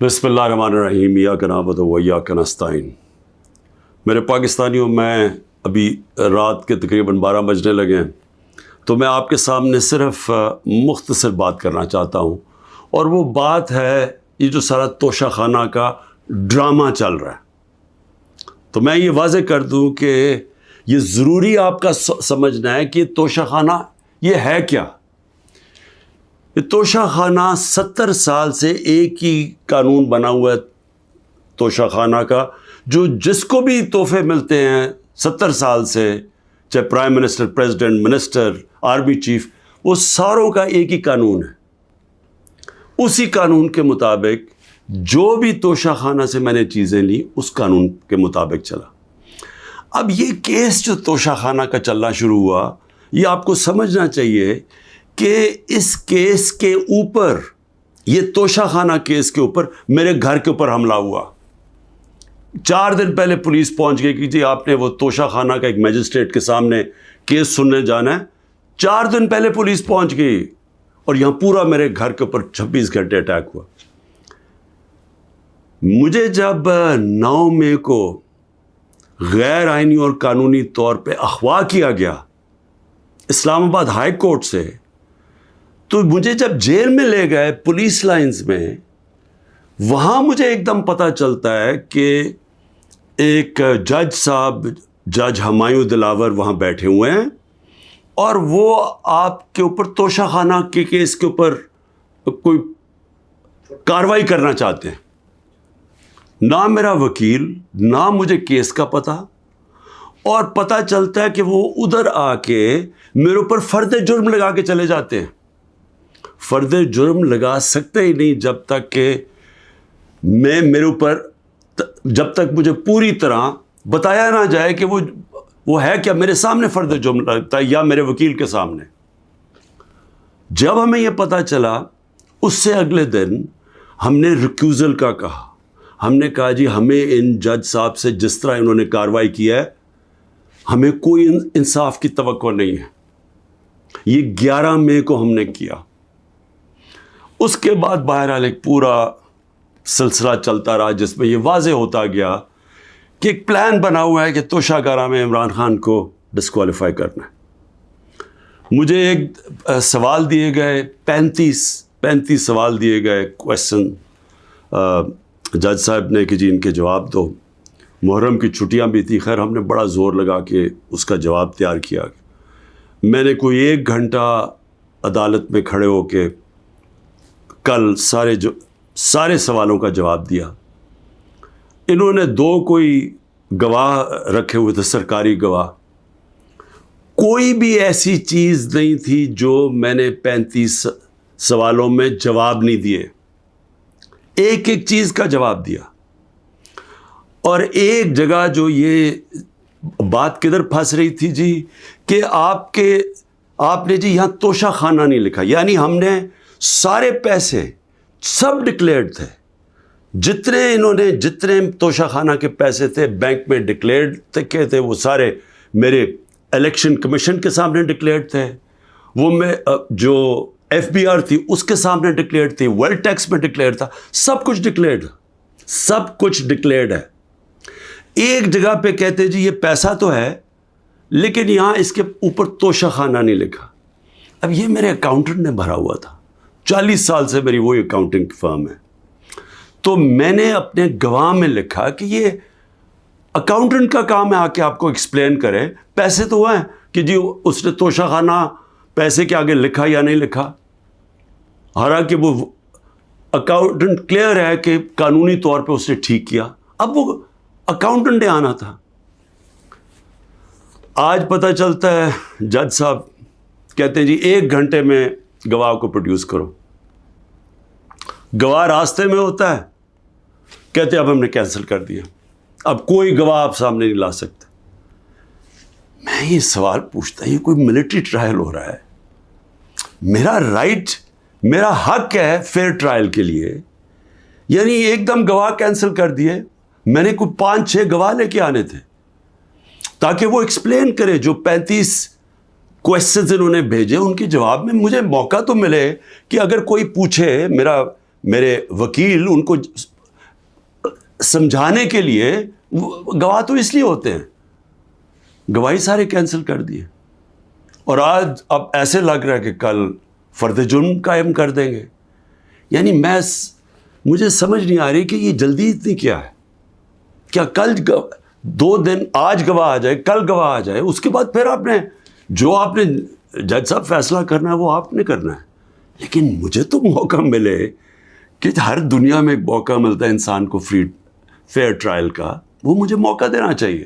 بسم اللہ الرحمن الرحیم ایاک نعبد و ایاک نستعین۔ میرے پاکستانیوں، میں ابھی رات کے تقریباً 12 بجنے لگے ہیں، تو میں آپ کے سامنے صرف مختصر بات کرنا چاہتا ہوں، اور وہ بات ہے یہ جو سارا توشہ خانہ کا ڈرامہ چل رہا ہے۔ تو میں یہ واضح کر دوں کہ یہ ضروری آپ کا سمجھنا ہے کہ توشہ خانہ یہ ہے کیا۔ یہ توشہ خانہ 70 سال سے ایک ہی قانون بنا ہوا ہے توشہ خانہ کا، جو جس کو بھی تحفے ملتے ہیں 70 سال سے، چاہے prime minister, president, minister, army chief, وہ ساروں کا ایک ہی قانون ہے۔ اسی قانون کے مطابق جو بھی توشہ خانہ سے میں نے چیزیں لی، اس قانون کے مطابق چلا۔ اب یہ کیس جو توشہ خانہ کا چلنا شروع ہوا، یہ آپ کو سمجھنا چاہیے کہ اس کیس کے اوپر، یہ توشہ خانہ کیس کے اوپر میرے گھر کے اوپر حملہ ہوا۔ 4 دن پہلے پولیس پہنچ گئی کہ جی آپ نے وہ توشہ خانہ کا ایک میجسٹریٹ کے سامنے کیس سننے جانا ہے۔ 4 دن پہلے پولیس پہنچ گئی، اور یہاں پورا میرے گھر کے اوپر 26 گھنٹے اٹیک ہوا۔ مجھے جب 9 مئی کو غیر آئینی اور قانونی طور پہ اغوا کیا گیا اسلام آباد ہائی کورٹ سے، تو مجھے جب جیل میں لے گئے پولیس لائنز میں، وہاں مجھے ایک دم پتہ چلتا ہے کہ ایک جج صاحب، جج ہمایوں دلاور وہاں بیٹھے ہوئے ہیں، اور وہ آپ کے اوپر توشہ خانہ کے کیس کے اوپر کوئی کارروائی کرنا چاہتے ہیں۔ نہ میرا وکیل، نہ مجھے کیس کا پتہ، اور پتہ چلتا ہے کہ وہ ادھر آ کے میرے اوپر فرد جرم لگا کے چلے جاتے ہیں۔ فرد جرم لگا سکتے ہی نہیں جب تک کہ میرے اوپر، جب تک مجھے پوری طرح بتایا نہ جائے کہ وہ ہے کیا، میرے سامنے فرد جرم لگتا ہے یا میرے وکیل کے سامنے۔ جب ہمیں یہ پتہ چلا، اس سے اگلے دن ہم نے ریکیوزل کا کہا۔ ہم نے کہا جی ہمیں ان جج صاحب سے جس طرح انہوں نے کارروائی کی ہے، ہمیں کوئی انصاف کی توقع نہیں ہے۔ یہ 11 مئی کو ہم نے کیا۔ اس کے بعد بہرحال ایک پورا سلسلہ چلتا رہا، جس میں یہ واضح ہوتا گیا کہ ایک پلان بنا ہوا ہے کہ توشہ خانہ میں عمران خان کو ڈسکوالیفائی کرنا ہے۔ مجھے ایک سوال دیے گئے، 35 سوال دیے گئے، کویسچن جج صاحب نے کہ جی ان کے جواب دو۔ محرم کی چھٹیاں بھی تھی، خیر ہم نے بڑا زور لگا کے اس کا جواب تیار کیا۔ میں نے کوئی 1 گھنٹہ عدالت میں کھڑے ہو کے کل سارے سوالوں کا جواب دیا۔ انہوں نے 2 کوئی گواہ رکھے ہوئے تھے، سرکاری گواہ۔ کوئی بھی ایسی چیز نہیں تھی جو میں نے 35 سوالوں میں جواب نہیں دیے، ایک ایک چیز کا جواب دیا۔ اور ایک جگہ جو یہ بات کدھر پھنس رہی تھی جی، کہ آپ نے جی یہاں توشہ خانہ نہیں لکھا، یعنی ہم نے سارے پیسے سب ڈکلیئرڈ تھے، جتنے توشہ خانہ کے پیسے تھے بینک میں ڈکلیئرڈ تھے، وہ سارے میرے الیکشن کمیشن کے سامنے ڈکلیئرڈ تھے، وہ میں جو ایف بی آر تھی اس کے سامنے ڈکلیئرڈ تھی، ویلتھ ٹیکس میں ڈکلیئرڈ تھا، سب کچھ ڈکلیئرڈ ہے۔ ایک جگہ پہ کہتے جی یہ پیسہ تو ہے، لیکن یہاں اس کے اوپر توشہ خانہ نہیں لکھا۔ اب یہ میرے اکاؤنٹنٹ نے بھرا ہوا تھا، 40 سال سے میری وہی اکاؤنٹنگ فرم ہے۔ تو میں نے اپنے گواہ میں لکھا کہ یہ اکاؤنٹنٹ کا کام ہے آ کے آپ کو ایکسپلین کرے، پیسے تو ہیں کہ جی اس نے توشہ خانہ پیسے کے آگے لکھا یا نہیں لکھا۔ حالانکہ وہ اکاؤنٹنٹ کلیئر ہے کہ قانونی طور پہ اس نے ٹھیک کیا، اب وہ اکاؤنٹنٹ نے آنا تھا۔ آج پتہ چلتا ہے جج صاحب کہتے ہیں جی 1 گھنٹے میں گواہ کو پروڈیوس کرو۔ گواہ راستے میں ہوتا ہے، کہتے اب ہم نے کینسل کر دیا، اب کوئی گواہ آپ سامنے نہیں لا سکتے۔ میں یہ سوال پوچھتا، یہ کوئی ملٹری ٹرائل ہو رہا ہے، میرا رائٹ، میرا حق ہے فیئر ٹرائل کے لیے، یعنی ایک دم گواہ کینسل کر دیے۔ میں نے کوئی 5-6 گواہ لے کے آنے تھے تاکہ وہ ایکسپلین کرے، جو 35 کویسچنز انہوں نے بھیجے ان کے جواب میں مجھے موقع تو ملے کہ اگر کوئی پوچھے، میرے وکیل ان کو سمجھانے کے لیے، گواہ تو اس لیے ہوتے ہیں، گواہی سارے کینسل کر دیے، اور آج اب ایسے لگ رہا ہے کہ کل فرد جرم قائم کر دیں گے. یعنی مجھے سمجھ نہیں آ رہی کہ یہ جلدی اتنی کیا ہے. کیا کل 2 دن، آج گواہ آ جائے، کل گواہ آ جائے، اس کے بعد پھر آپ نے جج صاحب فیصلہ کرنا ہے وہ آپ نے کرنا ہے. لیکن مجھے تو موقع ملے کہ ہر دنیا میں ایک موقع ملتا ہے انسان کو فیئر ٹرائل کا، وہ مجھے موقع دینا چاہیے.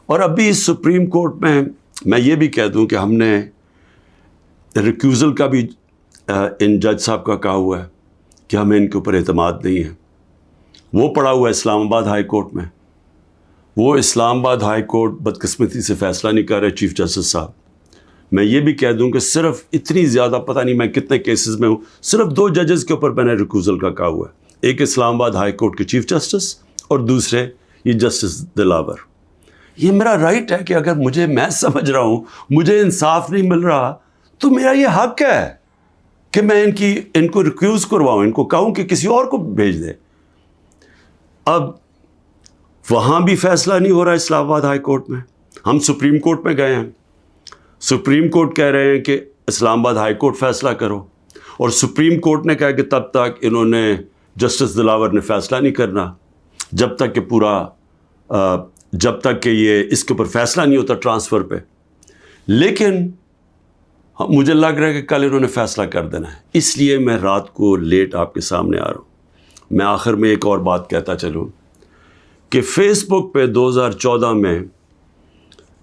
اور ابھی سپریم کورٹ میں یہ بھی کہہ دوں کہ ہم نے ریکیوزل کا بھی ان جج صاحب کا کہا ہوا ہے کہ ہمیں ان کے اوپر اعتماد نہیں ہے. وہ پڑا ہوا ہے اسلام آباد ہائی کورٹ میں. وہ اسلام آباد ہائی کورٹ بدقسمتی سے فیصلہ نہیں کر رہے چیف جسٹس صاحب. میں یہ بھی کہہ دوں کہ صرف اتنی زیادہ، پتہ نہیں میں کتنے کیسز میں ہوں، صرف 2 ججز کے اوپر میں نے ریکیوزل کا کہا ہوا ہے. ایک اسلام آباد ہائی کورٹ کے چیف جسٹس اور دوسرے یہ جسٹس دلاور. یہ میرا رائٹ ہے کہ اگر میں سمجھ رہا ہوں مجھے انصاف نہیں مل رہا تو میرا یہ حق ہے کہ میں ان کو ریکیوز کرواؤں، ان کو کہوں کہ کسی اور کو بھیج دے. اب وہاں بھی فیصلہ نہیں ہو رہا اسلام آباد ہائی کورٹ میں. ہم سپریم کورٹ میں گئے ہیں، سپریم کورٹ کہہ رہے ہیں کہ اسلام آباد ہائی کورٹ فیصلہ کرو، اور سپریم کورٹ نے کہا کہ تب تک انہوں نے جسٹس دلاور نے فیصلہ نہیں کرنا جب تک کہ یہ اس کے اوپر فیصلہ نہیں ہوتا ٹرانسفر پہ. لیکن مجھے لگ رہا ہے کہ کل انہوں نے فیصلہ کر دینا ہے، اس لیے میں رات کو لیٹ آپ کے سامنے آ رہا ہوں. میں آخر میں ایک اور بات کہتا چلوں کہ فیس بک پہ 2014 میں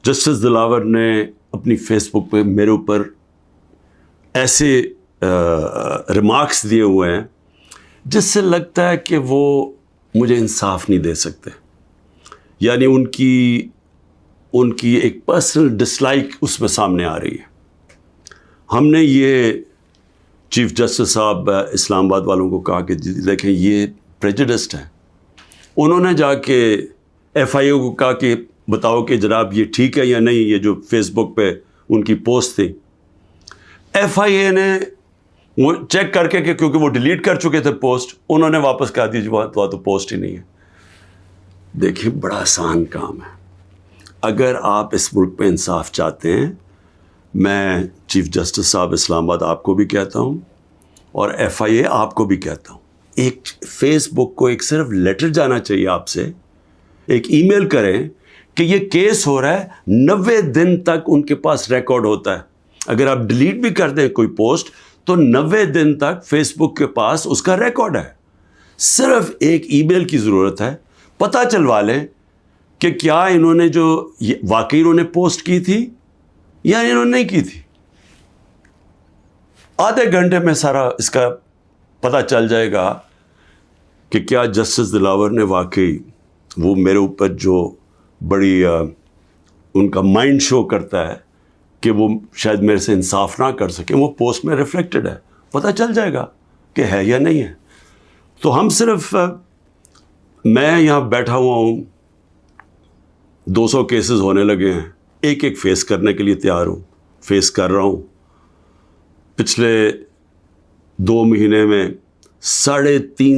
جسٹس دلاور نے اپنی فیس بک پہ میرے اوپر ایسے ریمارکس دیے ہوئے ہیں جس سے لگتا ہے کہ وہ مجھے انصاف نہیں دے سکتے. یعنی ان کی ایک پرسنل ڈسلائک اس میں سامنے آ رہی ہے. ہم نے یہ چیف جسٹس صاحب اسلام آباد والوں کو کہا کہ دیکھیں یہ پریجوڈسڈ ہے. انہوں نے جا کے ایف آئی اے کو کہا کہ بتاؤ کہ جناب یہ ٹھیک ہے یا نہیں، یہ جو فیس بک پہ ان کی پوسٹ تھی. ایف آئی اے نے وہ چیک کر کے کہ کیونکہ وہ ڈیلیٹ کر چکے تھے پوسٹ، انہوں نے واپس کہا دی وہاں تو پوسٹ ہی نہیں ہے. دیکھیں بڑا آسان کام ہے. اگر آپ اس ملک پہ انصاف چاہتے ہیں، میں چیف جسٹس صاحب اسلام آباد آپ کو بھی کہتا ہوں اور ایف آئی اے آپ کو بھی کہتا ہوں، ایک فیس بک کو ایک صرف لیٹر جانا چاہیے آپ سے، ایک ای میل کریں کہ یہ کیس ہو رہا ہے. 90 دن تک ان کے پاس ریکارڈ ہوتا ہے. اگر آپ ڈیلیٹ بھی کر دیں کوئی پوسٹ تو 90 دن تک فیس بک کے پاس اس کا ریکارڈ ہے. صرف ایک ای میل کی ضرورت ہے، پتہ چلوا لیں کہ کیا انہوں نے جو واقعی انہوں نے پوسٹ کی تھی یا انہوں نے نہیں کی تھی. آدھے گھنٹے میں سارا اس کا پتہ چل جائے گا کہ کیا جسٹس دلاور نے واقعی وہ میرے اوپر جو بڑی ان کا مائنڈ شو کرتا ہے کہ وہ شاید میرے سے انصاف نہ کر سکیں، وہ پوسٹ میں ریفلیکٹڈ ہے. پتہ چل جائے گا کہ ہے یا نہیں ہے. تو ہم صرف میں یہاں بیٹھا ہوا ہوں، 200 کیسز ہونے لگے ہیں، ایک فیس کرنے کے لیے تیار ہوں، فیس کر رہا ہوں. پچھلے 2 مہینے میں 350